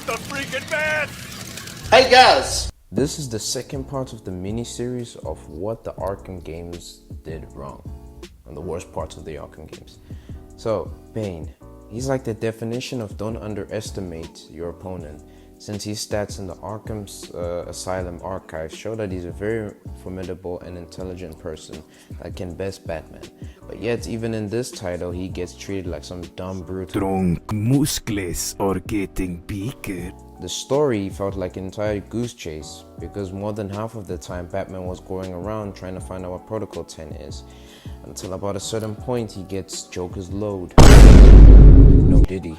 the freaking man! Hey guys! This is the second part of the mini-series of what the Arkham games did wrong, and the worst parts of the Arkham games. So, Bane, he's like the definition of don't underestimate your opponent, since his stats in the Arkham's Asylum archive show that he's a very formidable and intelligent person that can best Batman. But yet, even in this title, he gets treated like some dumb brute. Strong muscles are getting bigger. The story felt like an entire goose chase, because more than half of the time Batman was going around trying to find out what Protocol 10 is, until about a certain point he gets Joker's load. No, did he?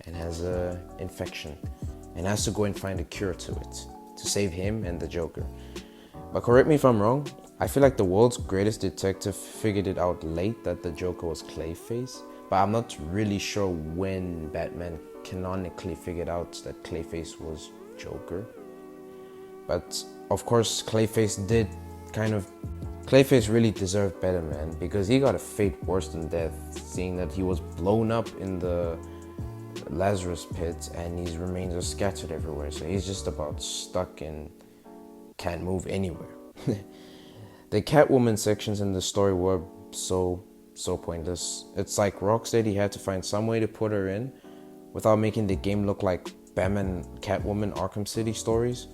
And has an infection, and has to go and find a cure to it, to save him and the Joker. But correct me if I'm wrong, I feel like the world's greatest detective figured it out late that the Joker was Clayface, but I'm not really sure when Batman canonically figured out that Clayface was Joker. But of course Clayface really deserved better, man, because he got a fate worse than death, seeing that he was blown up in the Lazarus pit and his remains are scattered everywhere, so he's just about stuck and can't move anywhere. The Catwoman sections in the story were so pointless. It's like Rocksteady had to find some way to put her in without making the game look like Batman Catwoman Arkham City stories.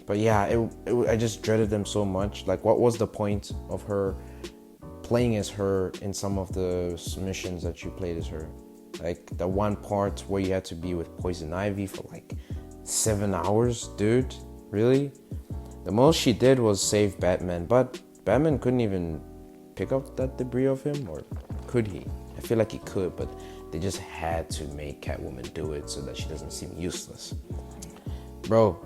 But yeah, I just dreaded them so much. Like, what was the point of her playing as her in some of the missions that you played as her? Like the one part where you had to be with Poison Ivy for like 7 hours, dude, really? The most she did was save Batman, but Batman couldn't even pick up that debris of him, or could he? I feel like he could, but they just had to make Catwoman do it so that she doesn't seem useless. Bro,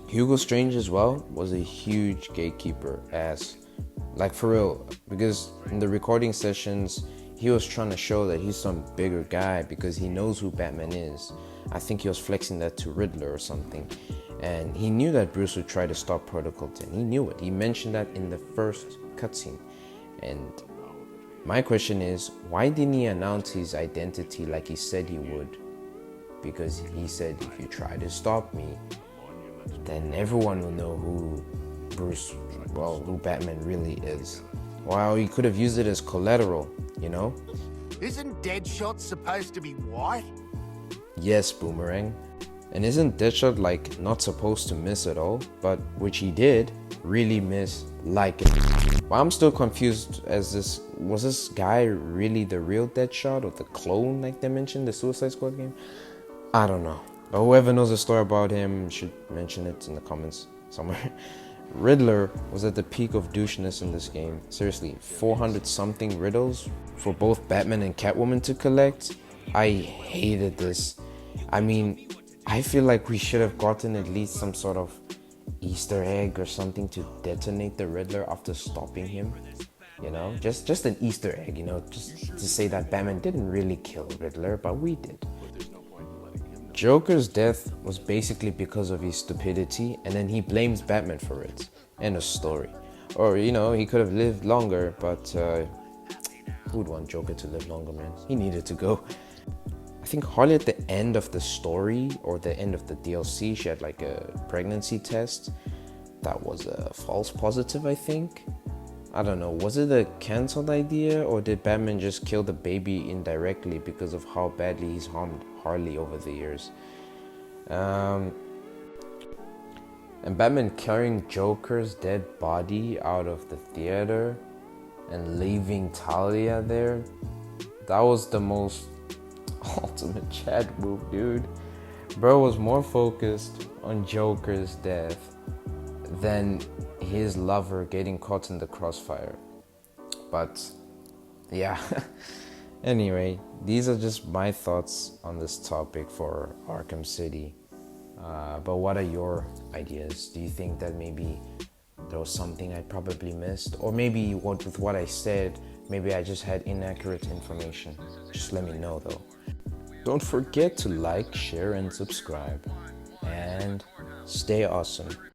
Hugo Strange as well was a huge gatekeeper ass. Like, for real, because in the recording sessions, he was trying to show that he's some bigger guy because he knows who Batman is. I think he was flexing that to Riddler or something. And he knew that Bruce would try to stop Protocol 10. He knew it. He mentioned that in the first cutscene. And my question is, why didn't he announce his identity like he said he would? Because he said, if you try to stop me, then everyone will know who who Batman really is. Well, he could have used it as collateral, you know? Isn't Deadshot supposed to be white? Yes, Boomerang. And isn't Deadshot like not supposed to miss at all? But which he did really miss like it. Well, I'm still confused as was this guy really the real Deadshot or the clone like they mentioned, the Suicide Squad game? I don't know. But whoever knows a story about him should mention it in the comments somewhere. Riddler was at the peak of doucheness in this game. Seriously, 400 something riddles for both Batman and Catwoman to collect? I hated this. I mean, I feel like we should have gotten at least some sort of Easter egg or something to detonate the Riddler after stopping him. You know, just an Easter egg, you know, just to say that Batman didn't really kill Riddler, but we did. Joker's death was basically because of his stupidity, and then he blames Batman for it. End of story. Or, you know, he could have lived longer, but who would want Joker to live longer, man? He needed to go. I think hardly at the end of the story or the end of the DLC, she had like a pregnancy test that was a false positive, I think. I don't know, was it a cancelled idea, or did Batman just kill the baby indirectly because of how badly he's harmed Harley over the years? And Batman carrying Joker's dead body out of the theater and leaving Talia there, that was the most ultimate Chad move, dude. Bro was more focused on Joker's death than his lover getting caught in the crossfire. But yeah. Anyway, these are just my thoughts on this topic for Arkham City. But what are your ideas? Do you think that maybe there was something I probably missed? Or maybe with what I said, maybe I just had inaccurate information? Just let me know though. Don't forget to like, share, and subscribe. And stay awesome.